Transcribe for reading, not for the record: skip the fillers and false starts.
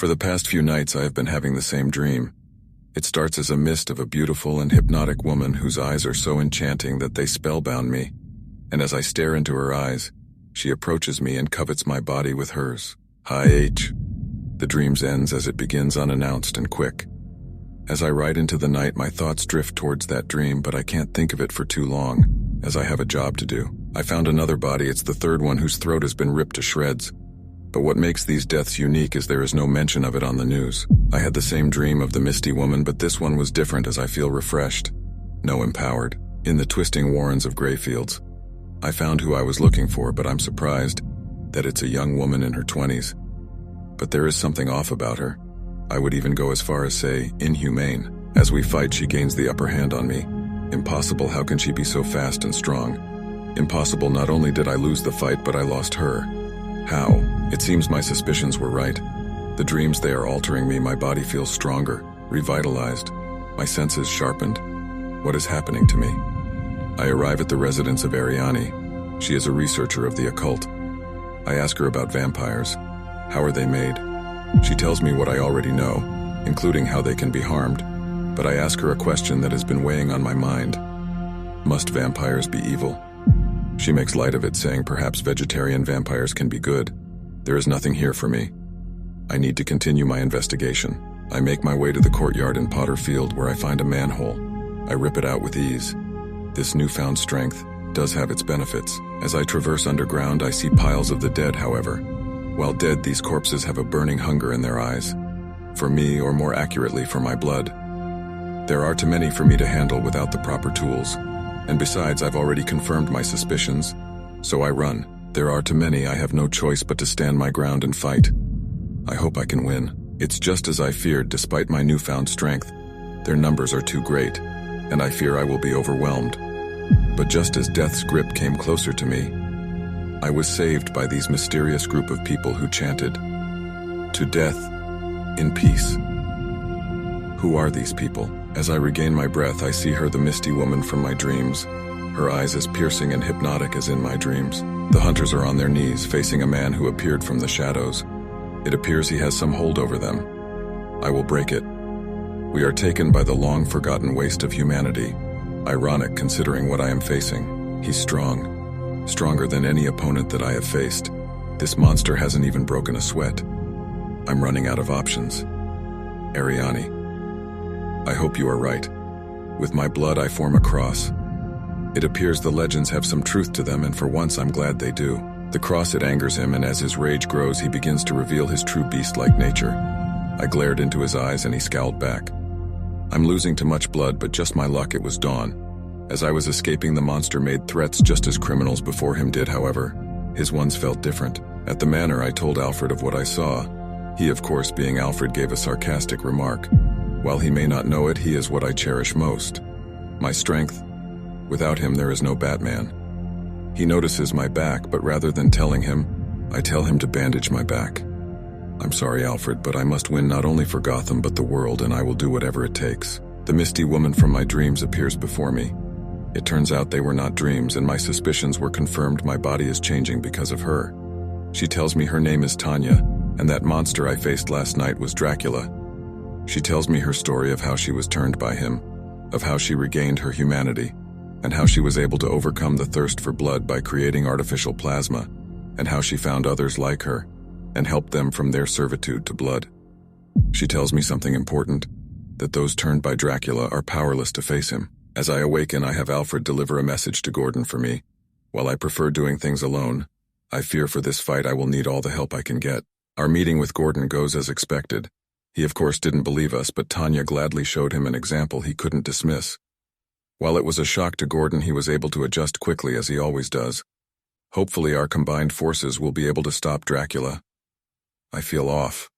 For the past few nights I have been having the same dream. It starts as a mist of a beautiful and hypnotic woman whose eyes are so enchanting that they spellbound me, and as I stare into her eyes, she approaches me and covets my body with hers. Hi H. The dream ends as it begins unannounced and quick. As I ride into the night, my thoughts drift towards that dream, but I can't think of it for too long, as I have a job to do. I found another body. It's the third one whose throat has been ripped to shreds. But what makes these deaths unique is there is no mention of it on the news. I had the same dream of the misty woman, but this one was different as I feel refreshed, empowered. In the twisting warrens of Greyfields, I found who I was looking for, but I'm surprised that it's a young woman in her 20s. But there is something off about her. I would even go as far as say, inhumane. As we fight, she gains the upper hand on me. Impossible, how can she be so fast and strong? Impossible, not only did I lose the fight, but I lost her. How? It seems my suspicions were right. The dreams, they are altering me. My body feels stronger, revitalized, my senses sharpened. What is happening to me? I arrive at the residence of Ariani. She is a researcher of the occult. I ask her about vampires. How are they made? She tells me what I already know, including how they can be harmed, but I ask her a question that has been weighing on my mind. Must vampires be evil? She makes light of it, saying perhaps vegetarian vampires can be good. There is nothing here for me. I need to continue my investigation. I make my way to the courtyard in Potter Field, where I find a manhole. I rip it out with ease. This newfound strength does have its benefits. As I traverse underground, I see piles of the dead, however. While dead, these corpses have a burning hunger in their eyes. For me, or more accurately, for my blood. There are too many for me to handle without the proper tools. And besides, I've already confirmed my suspicions, so I run. There are too many, I have no choice but to stand my ground and fight. I hope I can win. It's just as I feared. Despite my newfound strength, their numbers are too great, and I fear I will be overwhelmed. But just as death's grip came closer to me, I was saved by these mysterious group of people who chanted, "To death, in peace." Who are these people? As I regain my breath, I see her, the misty woman from my dreams, her eyes as piercing and hypnotic as in my dreams. The hunters are on their knees, facing a man who appeared from the shadows. It appears he has some hold over them. I will break it. We are taken by the long-forgotten waste of humanity. Ironic, considering what I am facing. He's strong. Stronger than any opponent that I have faced. This monster hasn't even broken a sweat. I'm running out of options. Ariani. I hope you are right. With my blood I form a cross. It appears the legends have some truth to them, and for once I'm glad they do. The cross, it angers him, and as his rage grows he begins to reveal his true beast-like nature. I glared into his eyes and he scowled back. I'm losing too much blood, but just my luck, it was dawn. As I was escaping, the monster made threats just as criminals before him did, however. His ones felt different. At the manor I told Alfred of what I saw. He, of course, being Alfred, gave a sarcastic remark. While he may not know it, he is what I cherish most. My strength. Without him there is no Batman. He notices my back, but rather than telling him, I tell him to bandage my back. I'm sorry, Alfred, but I must win not only for Gotham but the world, and I will do whatever it takes. The misty woman from my dreams appears before me. It turns out they were not dreams, and my suspicions were confirmed. My body is changing because of her. She tells me her name is Tanya, and that monster I faced last night was Dracula. She tells me her story of how she was turned by him, of how she regained her humanity, and how she was able to overcome the thirst for blood by creating artificial plasma, and how she found others like her, and helped them from their servitude to blood. She tells me something important, that those turned by Dracula are powerless to face him. As I awaken, I have Alfred deliver a message to Gordon for me. While I prefer doing things alone, I fear for this fight I will need all the help I can get. Our meeting with Gordon goes as expected. He of course didn't believe us, but Tanya gladly showed him an example he couldn't dismiss. While it was a shock to Gordon, he was able to adjust quickly as he always does. Hopefully our combined forces will be able to stop Dracula. I feel off.